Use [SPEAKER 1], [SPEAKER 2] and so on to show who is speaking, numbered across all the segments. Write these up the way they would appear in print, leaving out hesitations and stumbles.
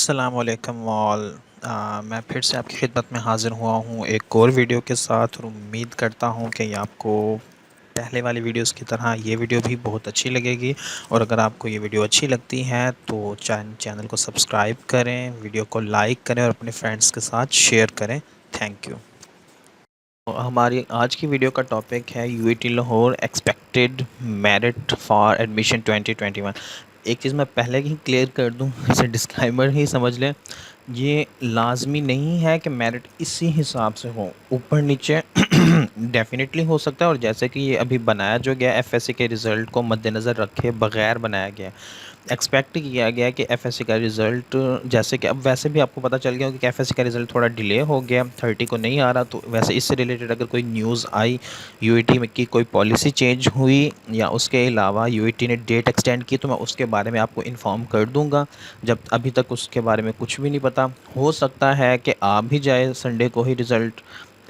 [SPEAKER 1] अस्सलाम वालेकुम ऑल। मैं फिर से आपकी खिदमत में हाज़िर हुआ हूँ एक और वीडियो के साथ और उम्मीद करता हूँ कि ये आपको पहले वाली वीडियोस की तरह ये वीडियो भी बहुत अच्छी लगेगी। और अगर आपको ये वीडियो अच्छी लगती है तो चैनल को सब्सक्राइब करें, वीडियो को लाइक करें और अपने फ्रेंड्स के साथ शेयर करें। Thank you. हमारी आज की वीडियो का टॉपिक है UIT Lahore expected merit for admission 2021। एक चीज़ मैं पहले ही क्लियर कर दूं, इसे डिस्क्लाइमर ही समझ लें। ये लाजमी नहीं है कि मेरिट इसी हिसाब से हो, ऊपर नीचे डेफिनेटली हो सकता है। और जैसे कि ये अभी बनाया जो गया एफएससी के रिज़ल्ट को मद्देनज़र रखे बगैर बनाया गया, एक्सपेक्ट किया गया कि एफएससी का रिज़ल्ट, जैसे कि अब वैसे भी आपको पता चल गया हो कि एफएससी का रिज़ल्ट थोड़ा डिले हो गया, 30 को नहीं आ रहा। तो वैसे इससे रिलेटेड अगर कोई न्यूज़ आई, यूईटी में की कोई पॉलिसी चेंज हुई या उसके अलावा यूईटी ने डेट एक्सटेंड की, तो मैं उसके बारे में आपको इन्फॉर्म कर दूंगा। जब अभी तक उसके बारे में कुछ भी नहीं पता, हो सकता है कि आ भी जाए संडे को ही रिज़ल्ट,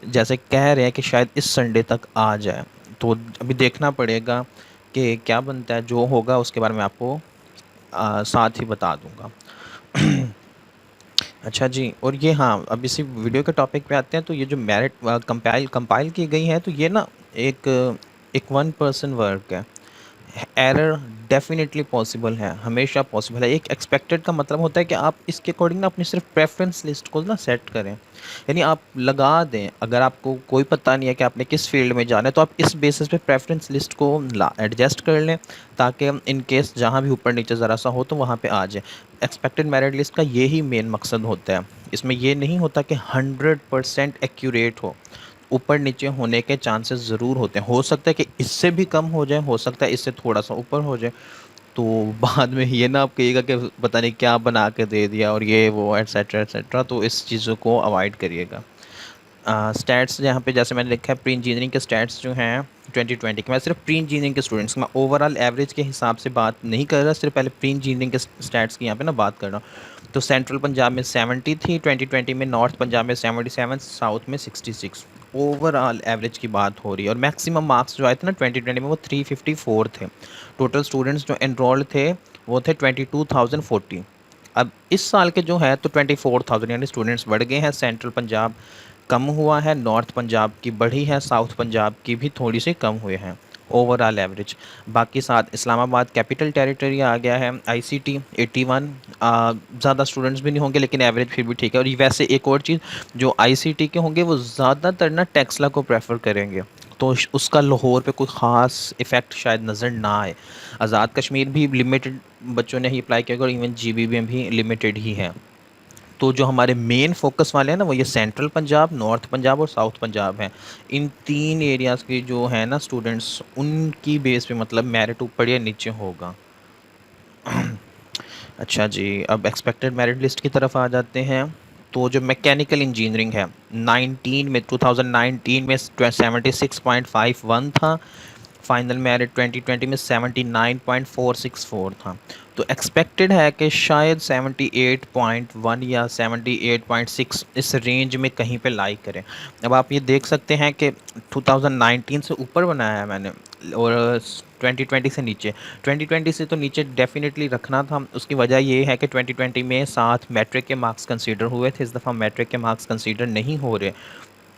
[SPEAKER 1] जैसे कह रहे हैं कि शायद इस संडे तक आ जाए। तो अभी देखना पड़ेगा कि क्या बनता है। जो होगा उसके बारे में आपको साथ ही बता दूंगा। अच्छा जी। और ये हाँ, अब इसी वीडियो के टॉपिक पे आते हैं। तो ये जो मेरिट कंपाइल की गई है, तो ये ना एक एक वन पर्सन वर्क है। एरर डेफिनेटली पॉसिबल है, हमेशा पॉसिबल है। एक एक्सपेक्टेड का मतलब होता है कि आप इसके अकॉर्डिंग ना अपनी सिर्फ प्रेफरेंस लिस्ट को ना सेट करें, यानी आप लगा दें। अगर आपको कोई पता नहीं है कि आपने किस फील्ड में जाना है, तो आप इस बेसिस पे प्रेफरेंस लिस्ट को एडजस्ट कर लें, ताकि इन केस जहाँ भी ऊपर नीचे ज़रा सा हो तो वहाँ पे आ जाए। एक्सपेक्टेड मेरिट लिस्ट का यही मेन मकसद होता है। इसमें ये नहीं होता कि 100% एक्यूरेट हो, ऊपर नीचे होने के चांसेस ज़रूर होते हैं। हो सकता है कि इससे भी कम हो जाए, हो सकता है इससे थोड़ा सा ऊपर हो जाए। तो बाद में ये ना आप कहिएगा कि पता नहीं क्या बना के दे दिया और ये वो एटसेट्रा एटसेट्रा। तो इस चीज़ों को अवॉइड करिएगा। स्टैट्स यहाँ पे जैसे मैंने लिखा है, प्री इंजीनियरिंग के स्टैट्स जो हैं 2020 के, मैं सिर्फ प्री इंजीनियरिंग के स्टूडेंट्स, मैं ओवरऑल एवरेज के हिसाब से बात नहीं कर रहा, सिर्फ पहले प्री इंजीनियरिंग के स्टैट्स की यहाँ पे ना बात कर रहा हूँ। तो सेंट्रल पंजाब में 70 थी 2020 में, नॉर्थ पंजाब में 77, साउथ में 66। ओवरऑल एवरेज की बात हो रही है। और मैक्सिमम मार्क्स जो आए थे ना 2020 में, वो 354 थे। टोटल स्टूडेंट्स जो एनरोल्ड थे वो थे 22,040। अब इस साल के जो है तो 24,000, यानी स्टूडेंट्स बढ़ गए हैं। सेंट्रल पंजाब कम हुआ है, नॉर्थ पंजाब की बढ़ी है, साउथ पंजाब की भी थोड़ी सी कम हुए हैं ओवरऑल एवरेज। बाकी साथ इस्लामाबाद कैपिटल टेरिटरी आ गया है, आईसीटी 81। ज़्यादा स्टूडेंट्स भी नहीं होंगे लेकिन एवरेज फिर भी ठीक है। और वैसे एक और चीज़, जो आईसीटी के होंगे वो ज़्यादातर ना टेक्सला को प्रेफर करेंगे, तो उसका लाहौर पे कोई ख़ास इफ़ेक्ट शायद नज़र ना आए। आज़ाद कश्मीर भी लिमिटेड बच्चों ने ही अप्लाई किया और इवन जीबी में भी लिमिटेड ही है। तो जो हमारे मेन फोकस वाले हैं ना, वो ये सेंट्रल पंजाब, नॉर्थ पंजाब और साउथ पंजाब हैं। इन तीन एरियाज़ के जो है ना स्टूडेंट्स, उनकी बेस पे मतलब मेरिट ऊपर या नीचे होगा। अच्छा जी, अब एक्सपेक्टेड मेरिट लिस्ट की तरफ आ जाते हैं। तो जो मैकेनिकल इंजीनियरिंग है, 2019 में 76.51 था। फाइनल मेरिट 2020 में 79.464 था। तो एक्सपेक्टेड है कि शायद 78.1 या 78.6 इस रेंज में कहीं पे लाई करें। अब आप ये देख सकते हैं कि 2019 से ऊपर बनाया है मैंने, और 2020 से नीचे। 2020 से तो नीचे डेफिनेटली रखना था। उसकी वजह ये है कि 2020 में साथ मैट्रिक के मार्क्स कंसीडर हुए थे, इस दफ़ा मैट्रिक के मार्क्स कंसीडर नहीं हो रहे।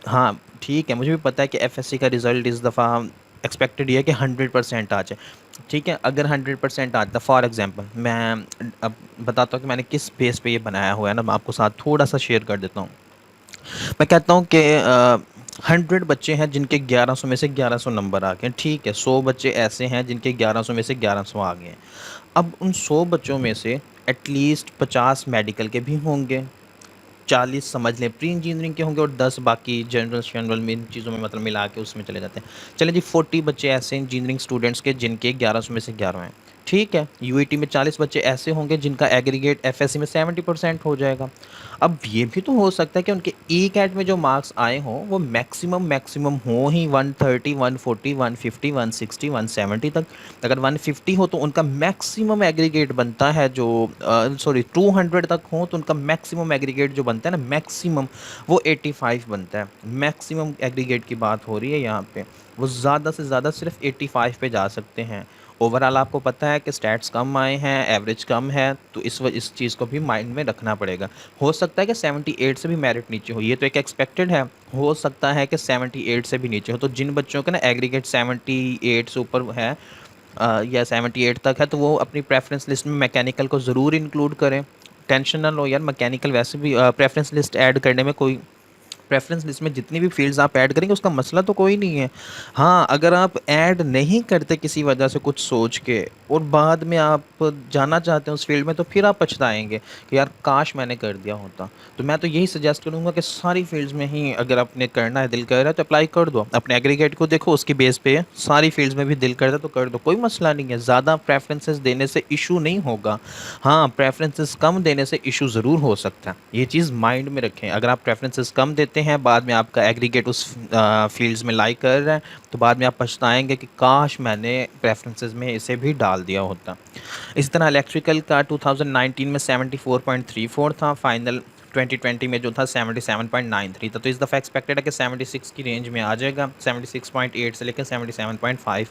[SPEAKER 1] हाँ ठीक है, मुझे भी पता है कि एफएससी का रिज़ल्ट इस दफ़ा एक्सपेक्टेड ये है कि 100% आ जाए। ठीक है, अगर 100% आता, फॉर एग्जांपल मैं अब बताता हूँ कि मैंने किस बेस पे ये बनाया हुआ है ना, मैं आपको साथ थोड़ा सा शेयर कर देता हूँ। मैं कहता हूँ कि 100 बच्चे हैं जिनके 1100 में से 1100 नंबर आ गए। ठीक है, 100 बच्चे ऐसे हैं जिनके 1100 में से 1100 आ गए हैं। अब उन 100 बच्चों में से एटलीस्ट 50 मेडिकल के भी होंगे, 40 समझ लें प्री इंजीनियरिंग के होंगे, और 10 बाकी जनरल जनरल में इन चीज़ों में मतलब मिला के उसमें चले जाते हैं। चलें जी, 40 बच्चे ऐसे इंजीनियरिंग स्टूडेंट्स के जिनके 1100 में से 11 हैं। ठीक है, यूईटी में 40 बच्चे ऐसे होंगे जिनका एग्रीगेट एफएससी में 70% हो जाएगा। अब ये भी तो हो सकता है कि उनके ई कैट में जो मार्क्स आए हों वो मैक्सिमम मैक्सिमम हो ही 130, 140, 150, 160, 170 तक। अगर 150 हो तो उनका मैक्सिमम एग्रीगेट बनता है, जो सॉरी 200 तक हो तो उनका मैक्सिमम एग्रीगेट जो बनता है ना, मैक्सिमम वो 85 बनता है। मैक्सिमम एग्रीगेट की बात हो रही है यहाँ पे, वो ज़्यादा से ज़्यादा सिर्फ 85 पे जा सकते हैं। ओवरऑल आपको पता है कि स्टैट्स कम आए हैं, एवरेज कम है, तो इस चीज़ को भी माइंड में रखना पड़ेगा। हो सकता है कि 78 से भी मेरिट नीचे हो, ये तो एक एक्सपेक्टेड है। हो सकता है कि 78 से भी नीचे हो, तो जिन बच्चों का ना एग्रीगेट 78 से ऊपर है या 78 तक है, तो वो अपनी प्रेफरेंस लिस्ट में मैकेनिकल को ज़रूर इंक्लूड करें। टेंशन ना लो यार, मैकेनिकल वैसे भी प्रेफरेंस लिस्ट ऐड करने में कोई, प्रेफरेंस लिस्ट में जितनी भी फील्ड्स आप ऐड करेंगे उसका मसला तो कोई नहीं है। हाँ, अगर आप ऐड नहीं करते किसी वजह से कुछ सोच के, और बाद में आप जाना चाहते हैं उस फील्ड में, तो फिर आप पछताएंगे कि यार काश मैंने कर दिया होता। तो मैं तो यही सजेस्ट करूँगा कि सारी फील्ड्स में ही अगर आपने करना है, दिल कर रहा है तो अप्लाई कर दो। अपने एग्रीगेट को देखो, उसकी बेस पे सारी फील्ड्स में भी दिल करता है तो कर दो, कोई मसला नहीं है। ज़्यादा प्रेफरेंसेस देने से इशू नहीं होगा। हाँ, प्रेफरेंसेस कम देने से इशू ज़रूर हो सकता है, ये चीज़ माइंड में रखें। अगर आप प्रेफरेंसेस कम देते हैं, बाद में आपका एग्रीगेट उस फील्ड्स में लाई कर रहा है, तो बाद में आप पछताएंगे कि काश मैंने प्रेफरेंसेस में इसे भी डाल दिया होता। इसी तरह इलेक्ट्रिकल का 2019 में 74.34 था, फाइनल 2020 में जो था 77.93 था। तो इस दफ़ा एक्सपेक्टेड है कि 76 की रेंज में आ जाएगा, 76.8 से लेकर 77.5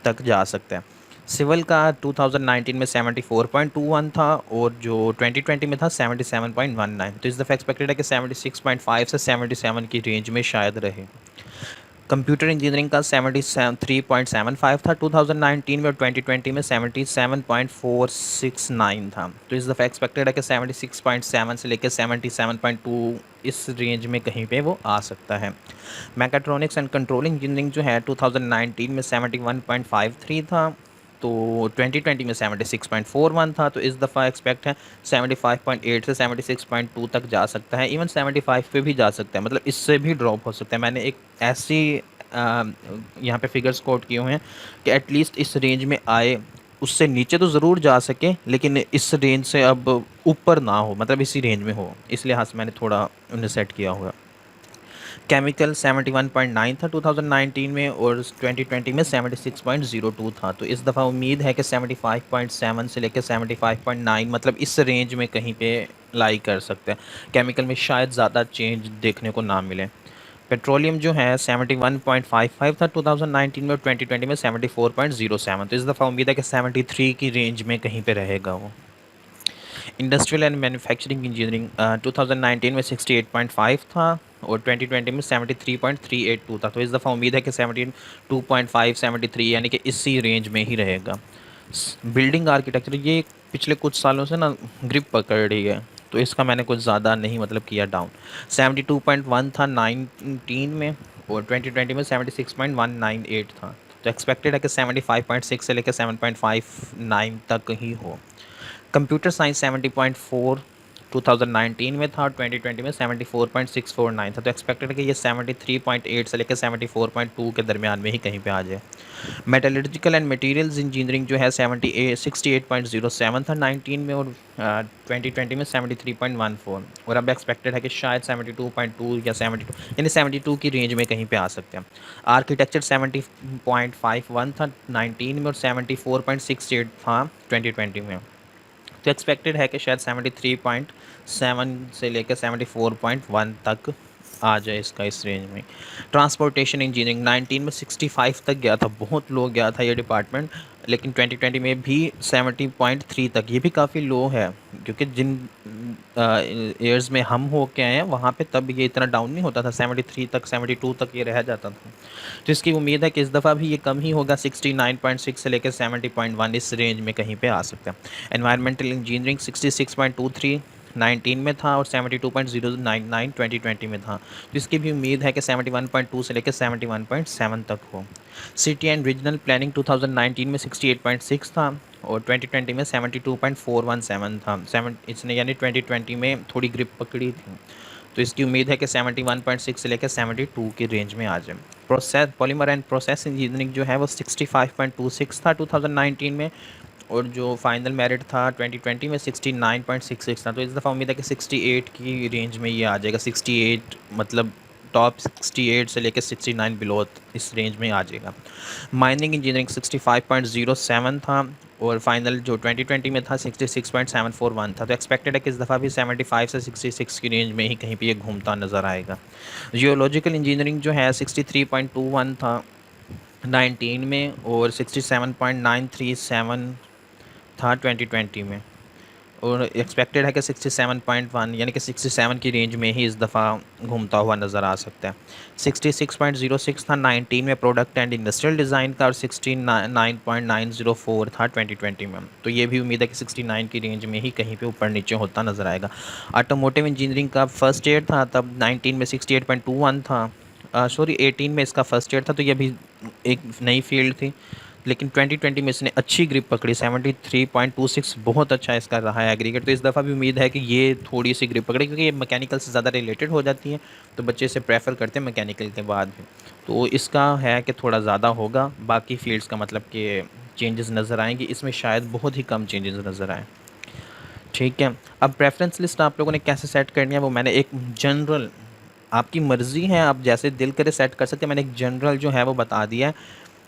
[SPEAKER 1] तक जा सकता है। सिविल का 2019 में 74.21 था, और जो 2020 में था 77.19। तो इस दफ़ा एक्सपेक्टेड है कि 76.5 से 77 की रेंज में शायद रहे। कंप्यूटर इंजीनियरिंग का 73.75 था 2019 में, और 2020 में 77.469 था। तो इस दफ़ा एक्सपेक्टेड है कि 76.7 से लेकर 77.2 इस रेंज में कहीं पे वो आ सकता है। मैकाट्रॉनिक्स एंड कंट्रोल इंजीनियरिंग जो है 2019 में 71.53 था, तो 2020 में 76.41 था। तो इस दफ़ा एक्सपेक्ट है 75.8 से 76.2 तक जा सकता है, इवन 75 पे भी जा सकता है, मतलब इससे भी ड्रॉप हो सकता है। मैंने एक ऐसी यहाँ पे फिगर्स कोट किए हुए हैं कि एटलीस्ट इस रेंज में आए, उससे नीचे तो ज़रूर जा सके, लेकिन इस रेंज से अब ऊपर ना हो, मतलब इसी रेंज में हो। इस लिहाज से मैंने थोड़ा उन्हें सेट किया हुआ। केमिकल 71.9 था 2019 में, और 2020 में 76.02 था। तो इस दफ़ा उम्मीद है कि 75.7 से लेकर 75.9, मतलब इस रेंज में कहीं पे लाई कर सकते हैं। केमिकल में शायद ज़्यादा चेंज देखने को ना मिले। पेट्रोलियम जो है 71.55 था 2019 में, और 2020 में 74.07। तो इस दफ़ा उम्मीद है कि 73 की रेंज में कहीं पे रहेगा वो। इंडस्ट्रियल एंड मैन्युफैक्चरिंग इंजीनियरिंग 2019 में 68.5 था, और 2020 में 73.382 था। तो इस दफ़ा उम्मीद है कि 72.5 73 यानी कि इसी रेंज में ही रहेगा। बिल्डिंग आर्किटेक्चर ये पिछले कुछ सालों से ना ग्रिप पकड़ रही है, तो इसका मैंने कुछ ज़्यादा नहीं मतलब किया डाउन। 72.1 था 19 में, और 2020 में 76.198 था। तो एक्सपेक्टेड है कि 75.6 से लेकर 7.59 तक ही हो। कंप्यूटर साइंस 70.4 2019 में था, और 2020 में 74.649 था। तो एक्सपेक्टेड है कि ये 73.8 से लेकर 74.2 के दरमियान में ही कहीं पे आ जाए। मेटलर्जिकल एंड मटेरियल्स इंजीनियरिंग जो है 68.07 था 19 में, और 2020 में 73.14, और अब एक्सपेक्टेड है कि शायद 72.2 या 72 यानी 72 की रेंज में कहीं पे आ सकते हैं। आर्किटेक्चर 70.51 था 19 में, और 74.68 था 2020 में। तो एक्सपेक्टेड है कि शायद 73.7 से लेकर 74.1 तक आ जाए इसका, इस रेंज में। ट्रांसपोर्टेशन इंजीनियरिंग 19 में 65 तक गया था, बहुत लो गया था ये डिपार्टमेंट, लेकिन 2020 में भी 70.3 तक, ये भी काफ़ी लो है, क्योंकि जिन ईयर्स में हम हो के आए हैं वहाँ पे तब ये इतना डाउन नहीं होता था, 73 तक 72 तक ये रह जाता था। तो इसकी उम्मीद है कि इस दफ़ा भी ये कम ही होगा, 69.6 से लेकर 70.1 इस रेंज में कहीं पे आ सकता है। एनवायरमेंटल इंजीनियरिंग 66.23 19 में था, और 72.099 2020 में था। तो इसकी भी उम्मीद है कि 71.2 से लेकर 71.7 तक हो। सिटी एंड रीजनल प्लानिंग 2019 में 68.6 था, और 2020 में 72.417 था। इसने यानी 2020 में थोड़ी ग्रिप पकड़ी थी, तो इसकी उम्मीद है कि 71.6 से लेकर 72 की रेंज में आ जाए। Process polymer and process engineering जो है वो 65.26 था 2019 में, और जो फाइनल मेरिट था 2020 में 69.66 था। तो इस दफ़ा उम्मीद है कि 68 की रेंज में ये आ जाएगा। 68 मतलब टॉप 68 से लेकर 69 बिलो, इस रेंज में आ जाएगा। माइनिंग इंजीनियरिंग 65.07 था, और फाइनल जो 2020 में था 66.741 था। तो एक्सपेक्टेड है कि इस दफ़ा भी 75 से 66 की रेंज में ही कहीं पे ये घूमता नज़र आएगा। जियोलॉजिकल इंजीनियरिंग जो है 63.21 था, 19 में, और 67.937 था 2020 में, और एक्सपेक्टेड है कि 67.1 यानी कि 67 की रेंज में ही इस दफ़ा घूमता हुआ नज़र आ सकता है। 66.06 था 19 में प्रोडक्ट एंड इंडस्ट्रियल डिज़ाइन का, और 69.904 था 2020 में। तो ये भी उम्मीद है कि 69 की रेंज में ही कहीं पे ऊपर नीचे होता नज़र आएगा। ऑटोमोटिव इंजीनियरिंग का फर्स्ट ईयर था तब 19 में 68.21 था, सॉरी 18 में इसका फर्स्ट ईयर था, तो ये भी एक नई फील्ड थी। लेकिन 2020 में इसने अच्छी ग्रिप पकड़ी, 73.26 बहुत अच्छा इसका रहा है एग्रीगेट। तो इस दफ़ा भी उम्मीद है कि ये थोड़ी सी ग्रिप पकड़े, क्योंकि ये मैकेनिकल से ज़्यादा रिलेटेड हो जाती है, तो बच्चे इसे प्रेफर करते हैं मैकेनिकल के बाद भी। तो इसका है कि थोड़ा ज़्यादा होगा, बाकी फील्ड्स का मतलब कि चेंजेस नज़र आएंगे, इसमें शायद बहुत ही कम चेंजेस नज़र आएँ। ठीक है, अब प्रेफरेंस लिस्ट आप लोगों ने कैसे सेट करनी है वो मैंने एक जनरल, आपकी मर्ज़ी है, आप जैसे दिल करे सेट कर सकते हैं। मैंने एक जनरल जो है वो बता दिया है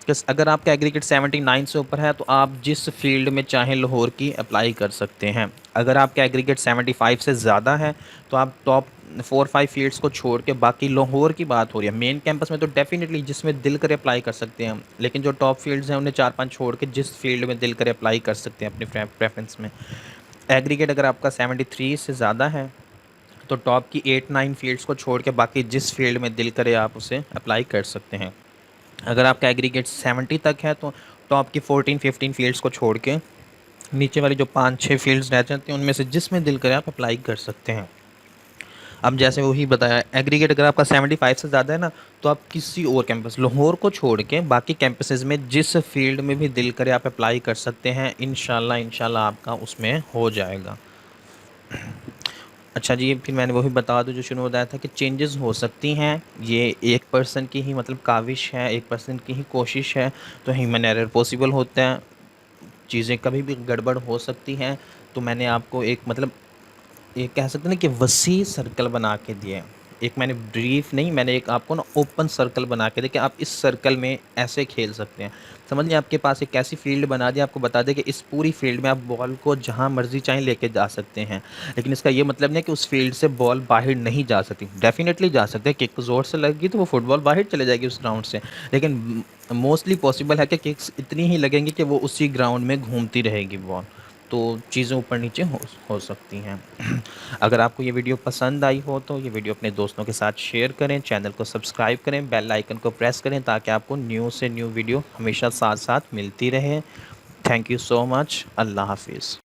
[SPEAKER 1] कि अगर आपका एग्रीगेट 79 से ऊपर है तो आप जिस फील्ड में चाहें लाहौर की अप्लाई कर सकते हैं। अगर आपका एग्रीगेट 75 से ज़्यादा है तो आप टॉप 4-5 फील्ड्स को छोड़ के, बाकी लाहौर की बात हो रही है मेन कैंपस में, तो डेफिनेटली जिसमें दिल करे अप्लाई कर सकते हैं। लेकिन जो टॉप फील्ड्स हैं उन्हें 4-5 छोड़ के जिस फील्ड में दिल करे अप्लाई कर सकते हैं अपनी प्रेफरेंस में। एग्रीगेट अगर आपका 73 से ज़्यादा है तो टॉप की 8-9 फील्ड्स को छोड़ के बाकी जिस फील्ड में दिल करे आप उसे अप्लाई कर सकते हैं। अगर आपका एग्रीगेट 70 तक है तो टॉप की 14-15 फील्ड्स को छोड़ के नीचे वाली जो 5-6 फील्ड्स रह जाती हैं उनमें से जिसमें दिल करे आप अप्लाई कर सकते हैं। अब जैसे वही बताया, एग्रीगेट अगर आपका 75 से ज़्यादा है ना, तो आप किसी और कैंपस लाहौर को छोड़ के बाकी कैंपसेस में जिस फील्ड में भी दिल करे आप अप्लाई कर सकते हैं। इंशाल्लाह आपका उसमें हो जाएगा। अच्छा जी, फिर मैंने वही बता दूं जो शुरू में बताया था कि चेंजेस हो सकती हैं, ये एक पर्सन की ही मतलब काविश है, एक पर्सन की ही कोशिश है, तो ह्यूमन एरर पॉसिबल होता है, चीज़ें कभी भी गड़बड़ हो सकती हैं। तो मैंने आपको एक मतलब ये कह सकते हैं ना कि वसी सर्कल बना के दिए। एक मैंने ब्रीफ नहीं, मैंने एक आपको ना ओपन सर्कल बना के दिया कि आप इस सर्कल में ऐसे खेल सकते हैं। समझ लिया, आपके पास एक ऐसी फील्ड बना दी, आपको बता दें कि इस पूरी फील्ड में आप बॉल को जहाँ मर्जी चाहें लेके जा सकते हैं। लेकिन इसका ये मतलब नहीं है कि उस फील्ड से बॉल बाहर नहीं जा सकती, डेफिनेटली जा सकते हैं। किक ज़ोर से लगेगी तो वो फुटबॉल बाहर चले जाएगी उस ग्राउंड से, लेकिन मोस्टली पॉसिबल है कि किक्स इतनी ही लगेंगी कि वो उसी ग्राउंड में घूमती रहेगी बॉल, तो चीज़ें ऊपर नीचे हो सकती हैं। अगर आपको ये वीडियो पसंद आई हो तो ये वीडियो अपने दोस्तों के साथ शेयर करें, चैनल को सब्सक्राइब करें, बेल आइकन को प्रेस करें ताकि आपको न्यू से न्यू वीडियो हमेशा साथ साथ मिलती रहे। Thank you so much. अल्लाह हाफिज़।